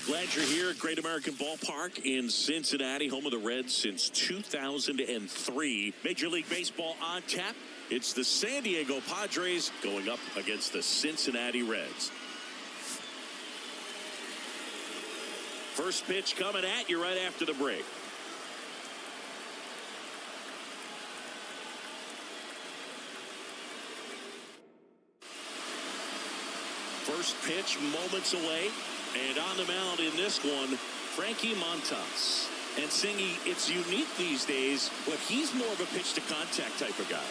Glad you're here at Great American Ballpark in Cincinnati, home of the Reds since 2003. Major League Baseball on tap. It's the San Diego Padres going up against the Cincinnati Reds. First pitch coming at you right after the break. First pitch moments away. And on the mound in this one, Frankie MONTÁS. And Singy, it's unique these days, but he's more of a pitch-to-contact type of guy.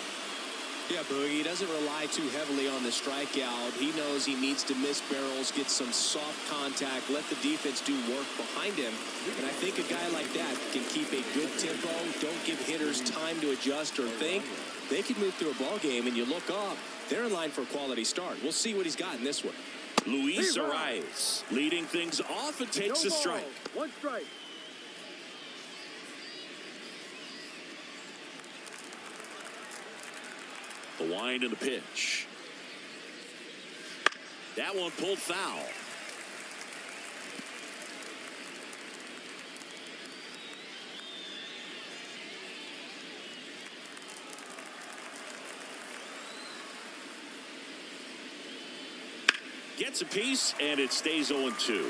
Yeah, Boogie, he doesn't rely too heavily on the strikeout. He knows he needs to miss barrels, get some soft contact, let the defense do work behind him. And I think a guy like that can keep a good tempo, don't give hitters time to adjust or think. They can move through a ball game, and you look up, they're in line for a quality start. We'll see what he's got in this one. Luis Arias leading things off and takes a strike. One strike. The wind and the pitch. That one pulled foul. Gets a piece, and it stays 0-2.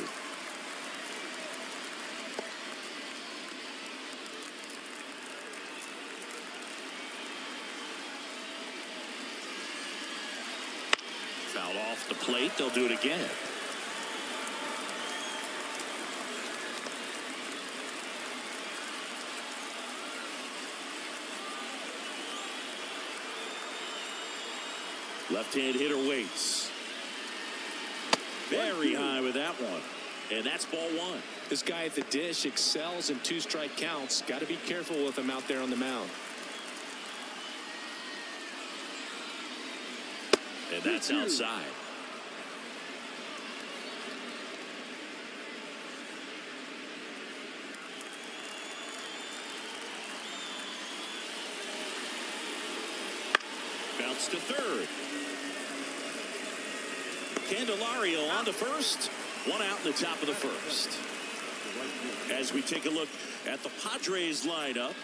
Foul off the plate. They'll do it again. Left-hand hitter waits. Very high with that one. And that's ball one. This guy at the dish excels in two-strike counts. Got to be careful with him out there on the mound. And that's outside. Bounce to third. Candelario on the first. One out in the top of the first. As we take a look at the Padres lineup,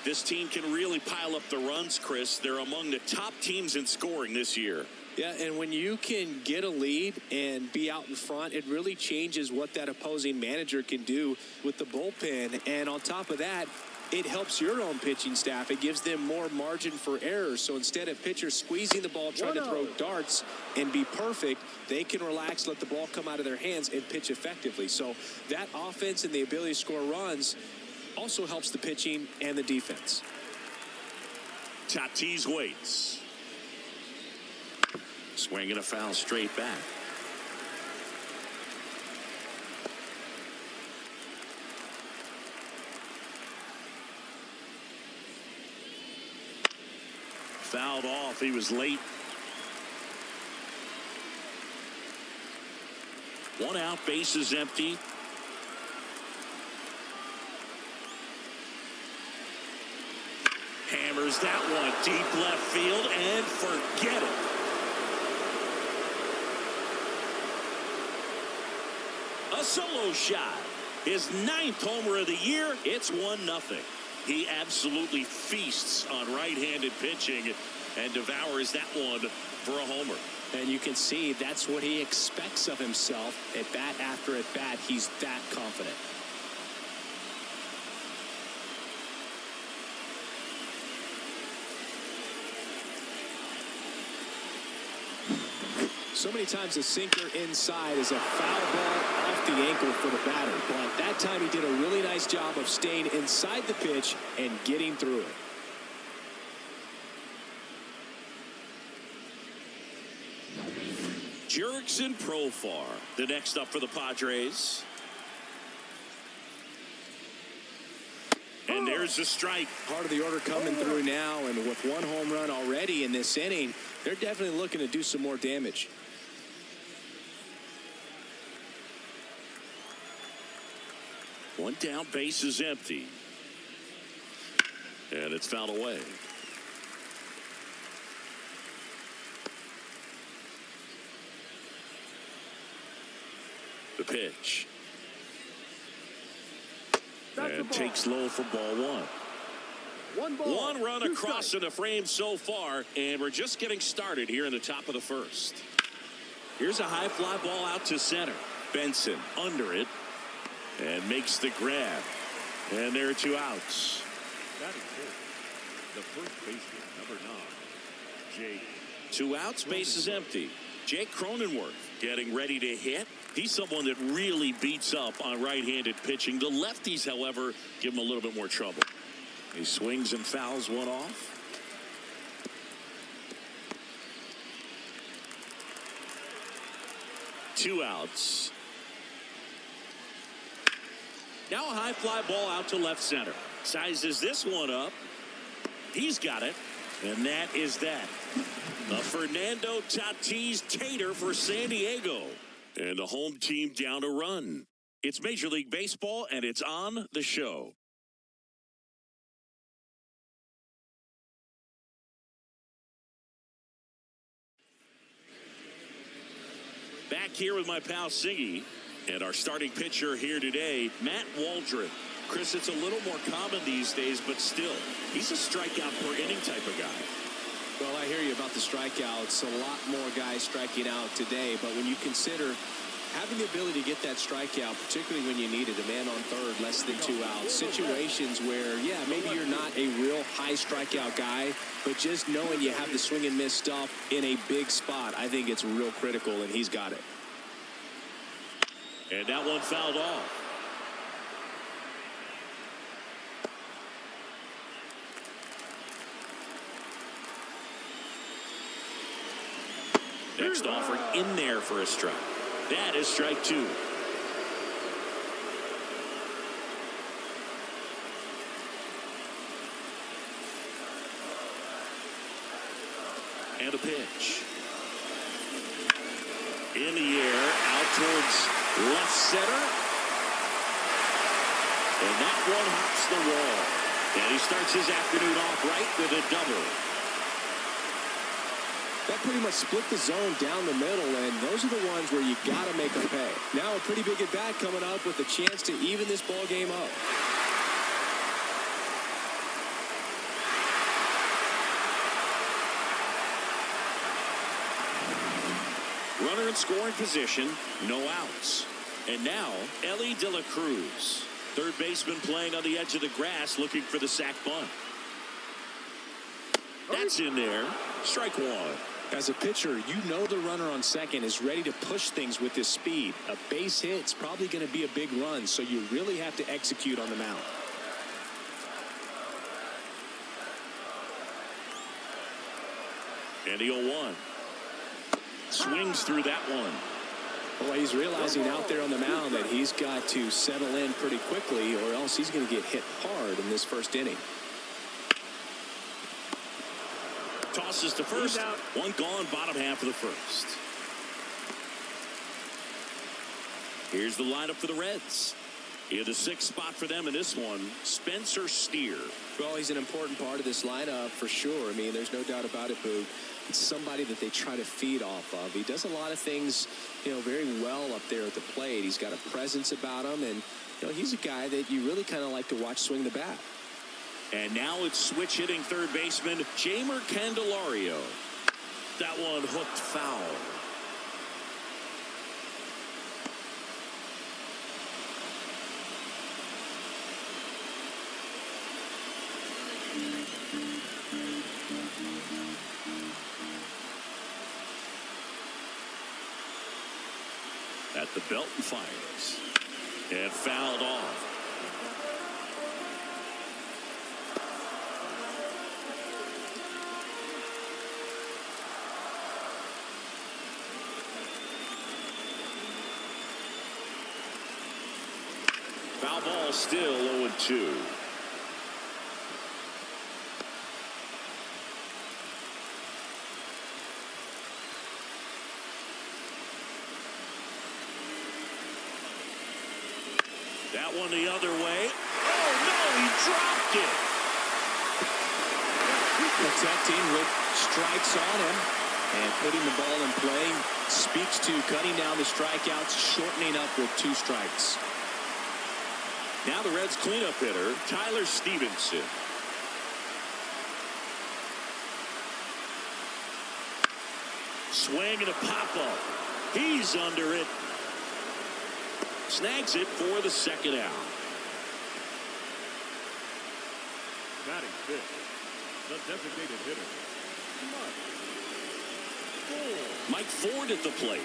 this team can really pile up the runs, Chris. They're among the top teams in scoring this year. Yeah, and when you can get a lead and be out in front, it really changes what that opposing manager can do with the bullpen. And on top of that, it helps your own pitching staff. It gives them more margin for error. So instead of pitchers squeezing the ball, trying to throw darts and be perfect, they can relax, let the ball come out of their hands and pitch effectively. So that offense and the ability to score runs also helps the pitching and the defense. Tatis waits. Swinging a foul straight back. Fouled off. He was late. One out, bases empty. Hammers that one deep left field and forget it. A solo shot. His 9th homer of the year. It's 1-0. He absolutely feasts on right-handed pitching and devours that one for a homer. And you can see that's what he expects of himself. At bat after at bat, he's that confident. So many times a sinker inside is a foul ball off the ankle for the batter. But that time he did a really nice job of staying inside the pitch and getting through it. Jurickson Profar, the next up for the Padres. And there's the strike. Part of the order coming through now, and with one home run already in this inning, they're definitely looking to do some more damage. One down, base is empty. And it's fouled away. The pitch. And takes low for ball one. One run across in the frame so far, and we're just getting started here in the top of the first. Here's a high fly ball out to center. Benson under it and makes the grab. And there are 2 outs. Batting fourth, the first baseman, number 9, Jake. 2 outs, base is empty. Jake Cronenworth getting ready to hit. He's someone that really beats up on right-handed pitching. The lefties, however, give him a little bit more trouble. He swings and fouls one off. Two outs. Now a high fly ball out to left center. Sizes this one up. He's got it. And that is that. A Fernando Tatis Tater for San Diego. And the home team down a run. It's Major League Baseball, and it's on the show. Back here with my pal Siggy, and our starting pitcher here today, Matt Waldron. Chris, it's a little more common these days, but still, he's a strikeout per inning type of guy. Well, I hear you about the strikeouts. A lot more guys striking out today, but when you consider having the ability to get that strikeout, particularly when you need it, a man on third, less than 2 outs, situations where, yeah, maybe you're not a real high strikeout guy, but just knowing you have the swing and miss stuff in a big spot, I think it's real critical, and he's got it. And that one fouled off. Next offering in there for a strike. That is strike 2. And a pitch. In the air, out towards left center. And that one hops the wall. And he starts his afternoon off right with a double. That pretty much split the zone down the middle, and those are the ones where you got to make them pay. Now a pretty big at-bat coming up with a chance to even this ball game up. Runner in scoring position, no outs. And now, Elly De La Cruz, third baseman playing on the edge of the grass, looking for the sac bunt. That's in there. Strike 1. As a pitcher, you know the runner on second is ready to push things with his speed. A base hit's probably going to be a big run, so you really have to execute on the mound. And the 0-1. Swings through that one. Well, he's realizing out there on the mound that he's got to settle in pretty quickly, or else he's going to get hit hard in this first inning. Tosses to first. One gone, bottom half of the first. Here's the lineup for the Reds. In the 6th spot for them in this one, Spencer Steer. Well, he's an important part of this lineup for sure. I mean, there's no doubt about it, Boo. It's somebody that they try to feed off of. He does a lot of things, very well up there at the plate. He's got a presence about him, and, he's a guy that you really kind of like to watch swing the bat. And now it's switch hitting third baseman, Jeimer Candelario. That one hooked foul. At the belt and fires. And fouled off. Foul ball still 0-2. That one the other way. Oh, no, he dropped it. Protecting with strikes on him and putting the ball in play. Speaks to cutting down the strikeouts, shortening up with 2 strikes. Now the Reds cleanup hitter, Tyler Stevenson. Swing and a pop-up. He's under it. Snags it for the second out. Batting fifth, the designated hitter, Mike Ford at the plate.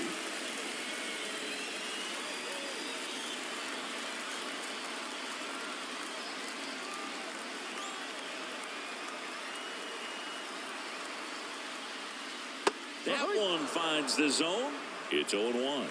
That one finds the zone. It's 0-1.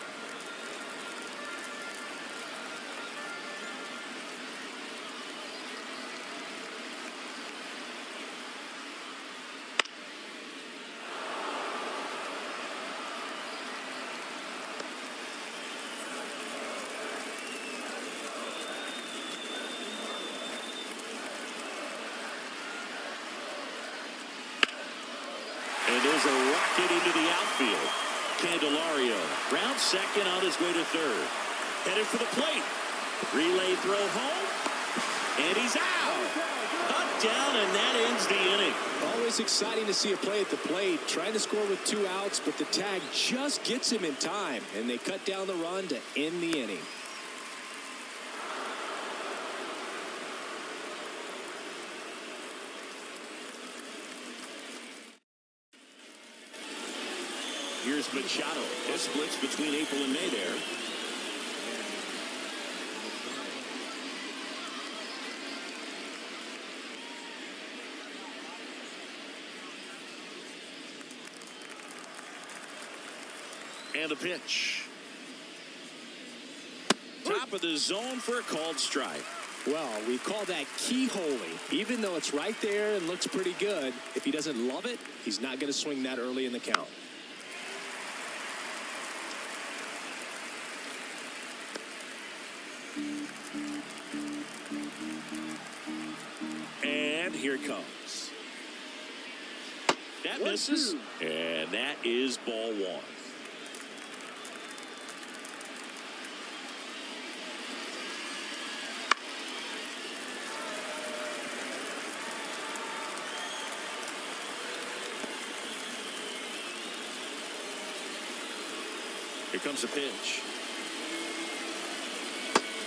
And there's a rocket into the outfield. Candelario, round second on his way to third. Headed for the plate. Relay throw home. And he's out. Cut down, and that ends the inning. Always exciting to see a play at the plate. Trying to score with 2 outs, but the tag just gets him in time. And they cut down the run to end the inning. Here's Machado. It splits between April and May there. And the pitch. Top of the zone for a called strike. Well, we call that keyholing. Even though it's right there and looks pretty good, if he doesn't love it, he's not going to swing that early in the count. And here it comes. That misses. And that is ball one. Here comes the pitch.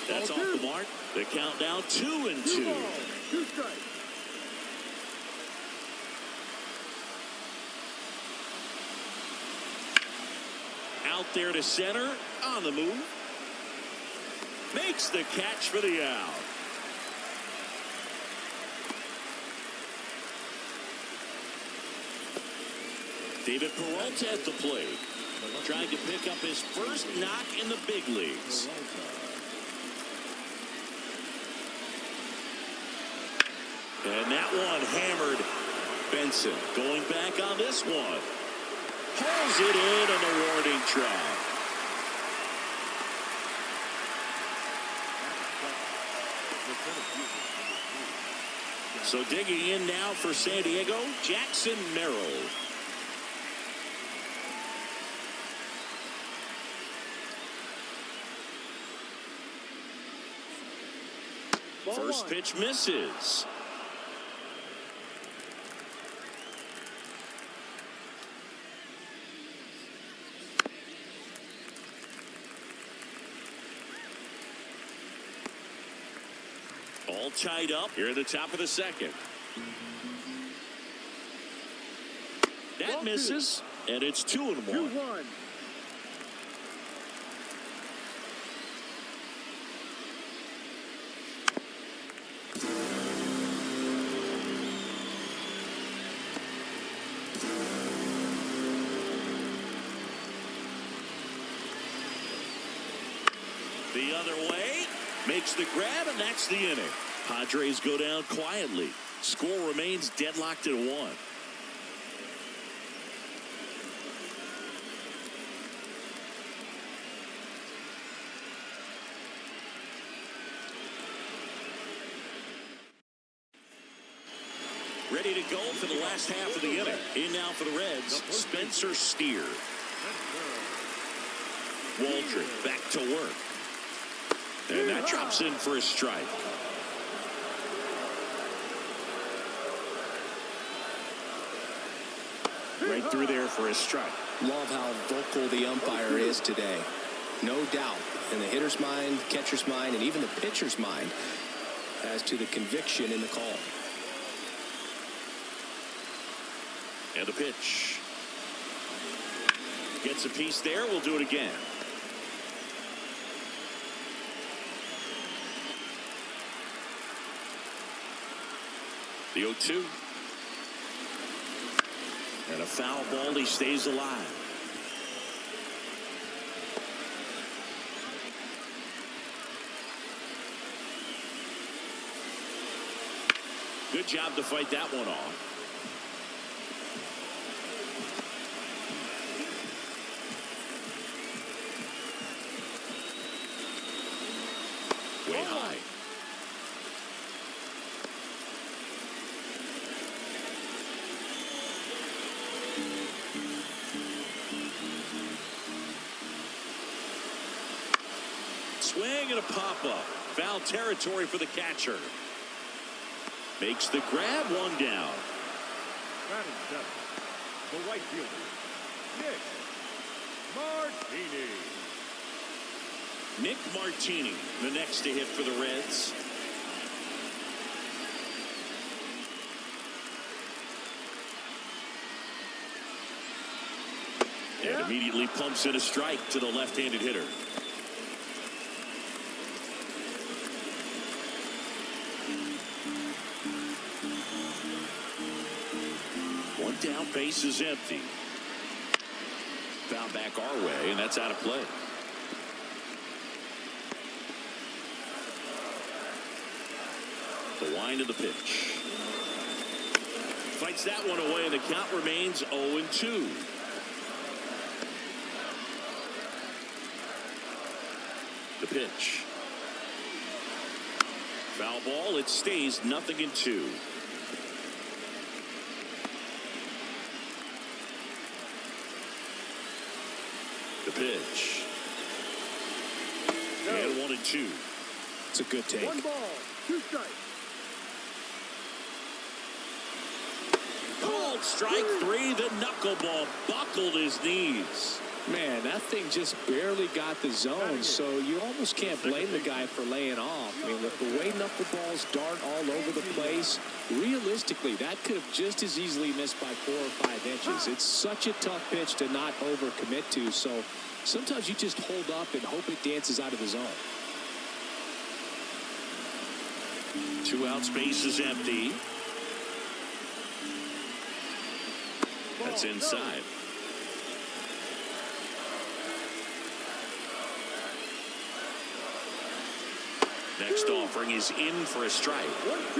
That's off the mark. The countdown 2-2. 2 strikes. Out there to center. On the move. Makes the catch for the out. David Peralta at the plate. Trying to pick up his first knock in the big leagues. And that one hammered. Benson going back on this one. Hauls it in on the warning track. So digging in now for San Diego, Jackson Merrill. First pitch misses. All tied up here at the top of the second. That misses, and it's 2-1. 2-1. The other way, makes the grab, and that's the inning. Padres go down quietly. Score remains deadlocked at 1. Ready to go for the last half of the inning. In now for the Reds, Spencer Steer. Waldron back to work. And that drops in for a strike. Right through there for a strike. Love how vocal the umpire is today. No doubt in the hitter's mind, catcher's mind, and even the pitcher's mind as to the conviction in the call. And the pitch. Gets a piece there. We'll do it again. The 0-2. And a foul ball. He stays alive. Good job to fight that one off. Way high. Swing and a pop-up. Foul territory for the catcher. Makes the grab, one down. Batting seventh, the right fielder, Nick Martini. Nick Martini, the next to hit for the Reds. And immediately pumps in a strike to the left-handed hitter. One down, base is empty. Foul back our way, and that's out of play. The wind of the pitch. Fights that one away, and the count remains 0-2. The pitch. Foul ball. It stays 0-2. The pitch. And 1-2. It's a good take. 1 ball, 2 strikes. Called strike 3. The knuckleball buckled his knees. Man, that thing just barely got the zone, so you almost can't blame the guy for laying off. I mean, with the way knuckleballs dart all over the place, realistically, that could have just as easily missed by 4 or 5 inches. It's such a tough pitch to not overcommit to, so sometimes you just hold up and hope it dances out of the zone. 2 out, space is empty. That's inside. Next offering is in for a strike. 1-2.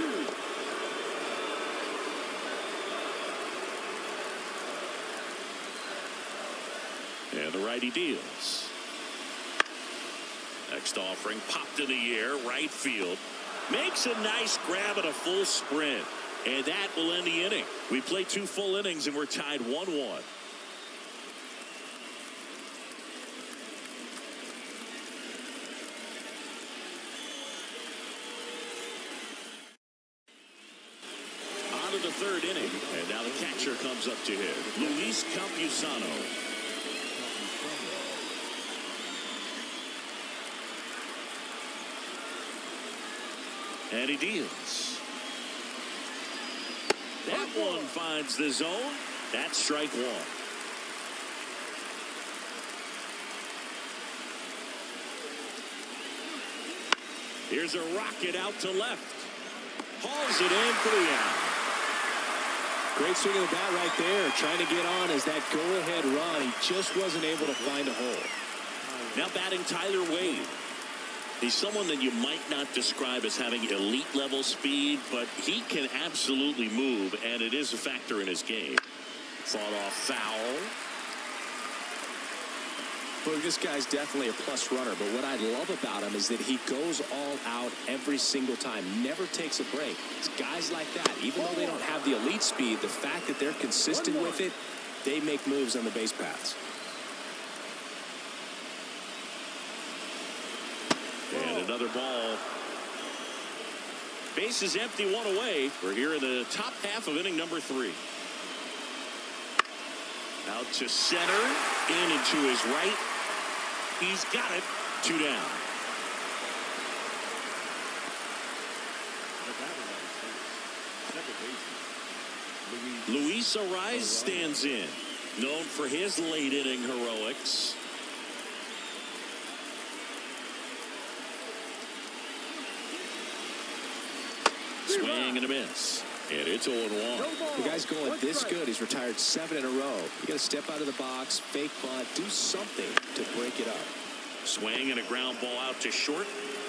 And the righty deals. Next offering popped in the air, right field. Makes a nice grab at a full sprint. And that will end the inning. We play 2 full innings and we're tied 1-1. On to the 3rd inning. And now the catcher comes up to hit. Luis Campusano. And he deals. That one finds the zone. That's strike 1. Here's a rocket out to left. Hauls it in for the out. Great swing of the bat right there, trying to get on as that go-ahead run. He just wasn't able to find a hole. Now batting Tyler Wade. He's someone that you might not describe as having elite level speed, but he can absolutely move, and it is a factor in his game. Fought off foul. Well, this guy's definitely a plus runner, but what I love about him is that he goes all out every single time, never takes a break. It's guys like that, even though they don't have the elite speed, the fact that they're consistent with it, they make moves on the base paths. And another another ball. Base is empty, one away. We're here in the top half of inning number 3. Out to center, in and to his right. He's got it. 2 down. Luis Ariz stands in, known for his late inning heroics. Swing and a miss. And it's 0-1. The guy's going this good. He's retired 7 in a row. You got to step out of the box, fake bunt, do something to break it up. Swing and a ground ball out to short.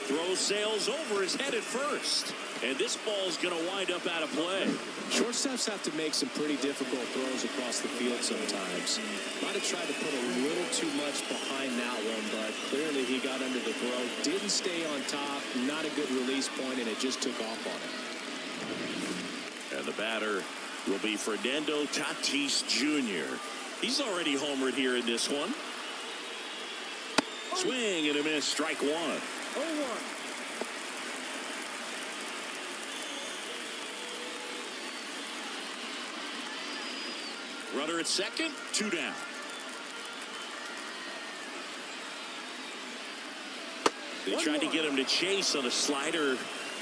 Throw sails over his head at first. And this ball's going to wind up out of play. Shortstops have to make some pretty difficult throws across the field sometimes. Might have tried to put a little too much behind that one, but clearly he got under the throw. Didn't stay on top. Not a good release point, and it just took off on him. And the batter will be Fernando Tatis Jr. He's already homered here in this one. Swing and a miss, strike 1. 0-1. Runner at second, 2 down. They tried to get him to chase on a slider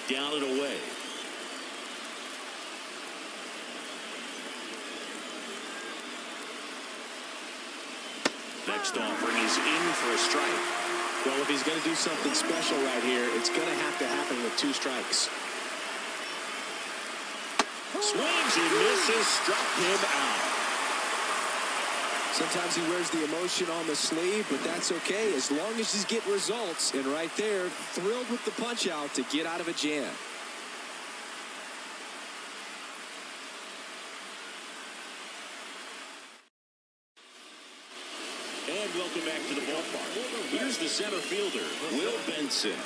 down and away. Next offering is in for a strike. Well, if he's going to do something special right here, it's going to have to happen with 2 strikes. Swings and misses, struck him out. Sometimes he wears the emotion on the sleeve, but that's okay as long as he's getting results. And right there, thrilled with the punch out to get out of a jam. And welcome back to the ballpark. Here's the center fielder, Will Benson.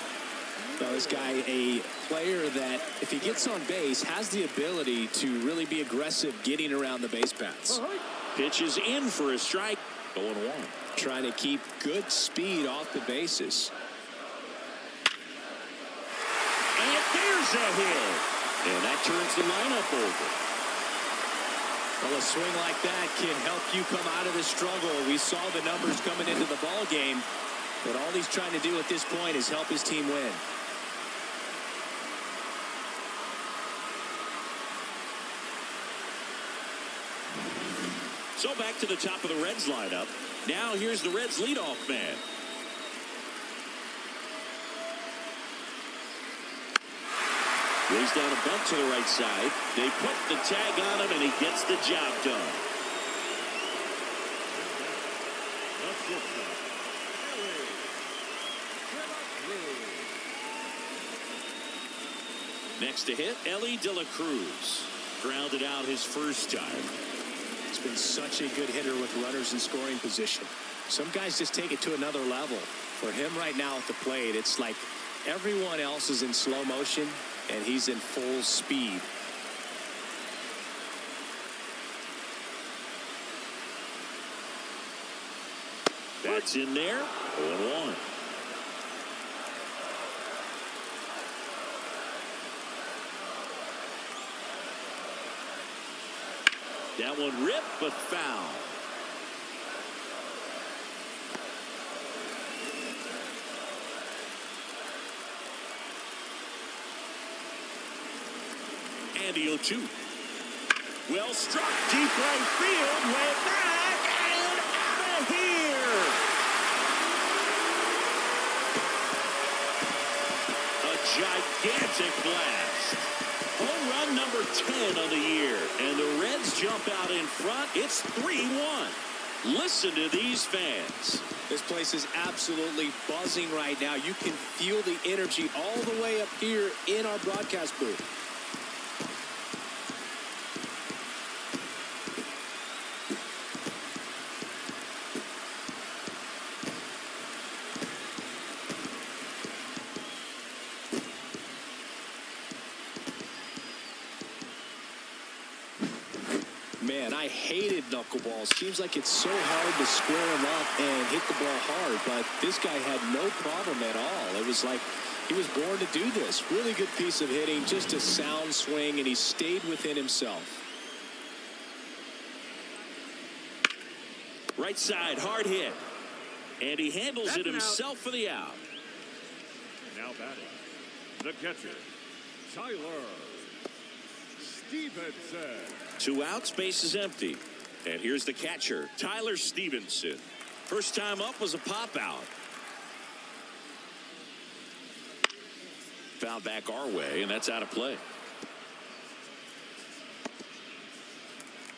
Now, this guy, a player that, if he gets on base, has the ability to really be aggressive getting around the base paths. Pitches in for a strike. 0-1. Trying to keep good speed off the bases. And there's a hit. And that turns the lineup over. Well, a swing like that can help you come out of the struggle. We saw the numbers coming into the ball game, but all he's trying to do at this point is help his team win. So back to the top of the Reds lineup. Now here's the Reds leadoff man. Lays down a bunt to the right side. They put the tag on him, and he gets the job done. Next to hit, Elly De La Cruz. Grounded out his first time. He's been such a good hitter with runners in scoring position. Some guys just take it to another level. For him right now at the plate, it's like everyone else is in slow motion, and he's in full speed. That's in there. 0-1. That one ripped, but foul. And the 0-2. Well struck, deep right field, way back, and out of here. A gigantic blast. Home run number 10 on the year, and the Reds jump out in front. It's 3-1. Listen to these fans. This place is absolutely buzzing right now. You can feel the energy all the way up here in our broadcast booth. Man, I hated knuckleballs. Seems like it's so hard to square them up and hit the ball hard, but this guy had no problem at all. It was like he He was born to do this. Really good piece of hitting, just a sound swing, and he stayed within himself. Right side, hard hit. And he handles it himself for the out. Now batting, the catcher, Tyler Stevenson. 2 outs, base is empty. And here's the catcher, Tyler Stevenson. First time up was a pop out. Foul back our way, and that's out of play.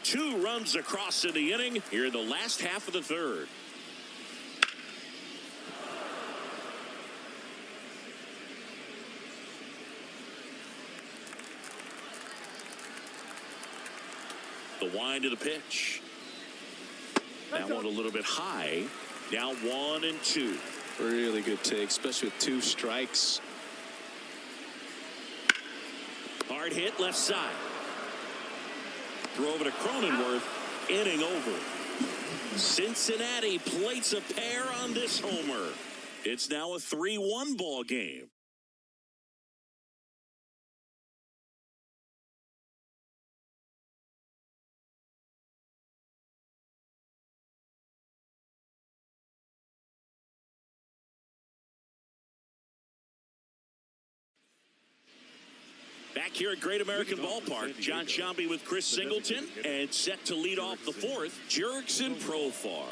2 runs across in the inning here in the last half of the third. The wind of the pitch. That one a little bit high. Now 1-2. Really good take, especially with 2 strikes. Hard hit left side. Throw over to Cronenworth. Inning over. Cincinnati plates a pair on this homer. It's now a 3-1 ball game. Back here at Great American Ballpark, John Shambi with Chris Singleton, and set to lead off the fourth, Jurickson Profar.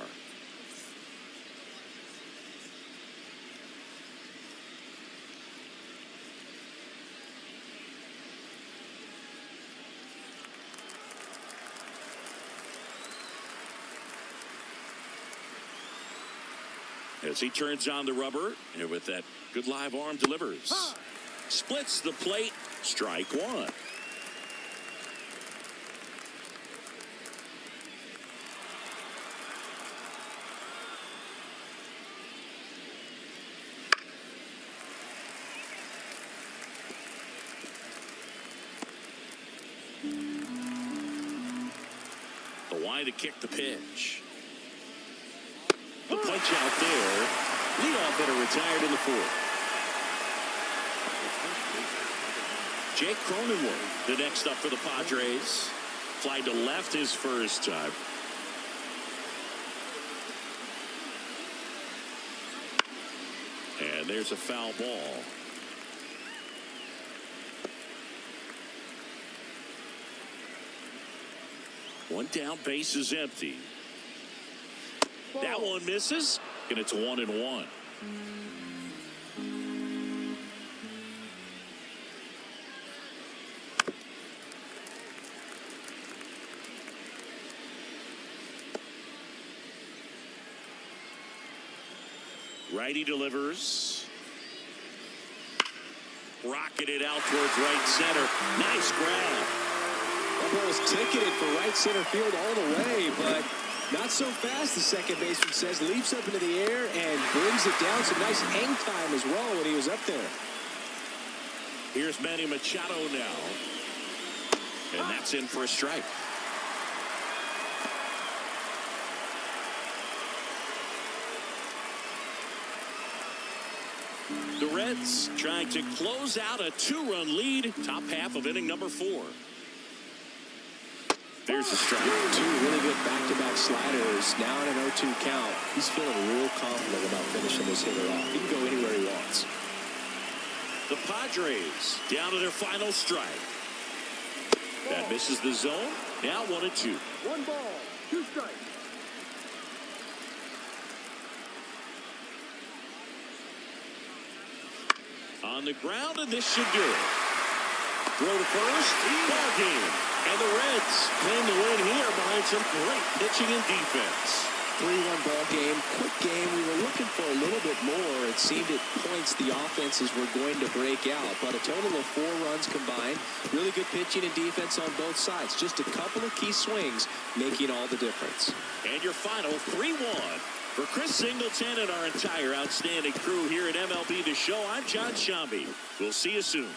As he turns on the rubber, and with that good live arm delivers. Splits the plate. Strike 1. The wind to kick the pitch. The punch out there. Leadoff hitter retired in the 4th. Jake Cronenworth, the next up for the Padres. Fly to left his first time. And there's a foul ball. One down, base is empty. That one misses, and it's 1-1. Righty delivers. Rocketed out towards right center. Nice grab. That ball was ticketed for right center field all the way, but not so fast, the second baseman says. Leaps up into the air and brings it down. Some nice hang time as well when he was up there. Here's Manny Machado now. And that's in for a strike. The Reds trying to close out a 2-run lead. Top half of inning number 4. There's a strike. 2 really good back-to-back sliders. Now in an 0-2 count. He's feeling real confident about finishing this hitter off. He can go anywhere he wants. The Padres down to their final strike. That misses the zone. Now 1-2. 1 ball, 2 strikes. On the ground, and this should do it. Throw to first, ball game. And the Reds claim the win here behind some great pitching and defense. 3-1 ball game, quick game. We were looking for a little bit more. It seemed at points the offenses were going to break out, but a total of 4 runs combined. Really good pitching and defense on both sides. Just a couple of key swings making all the difference. And your final 3-1. For Chris Singleton and our entire outstanding crew here at MLB The Show, I'm John Shambi. We'll see you soon.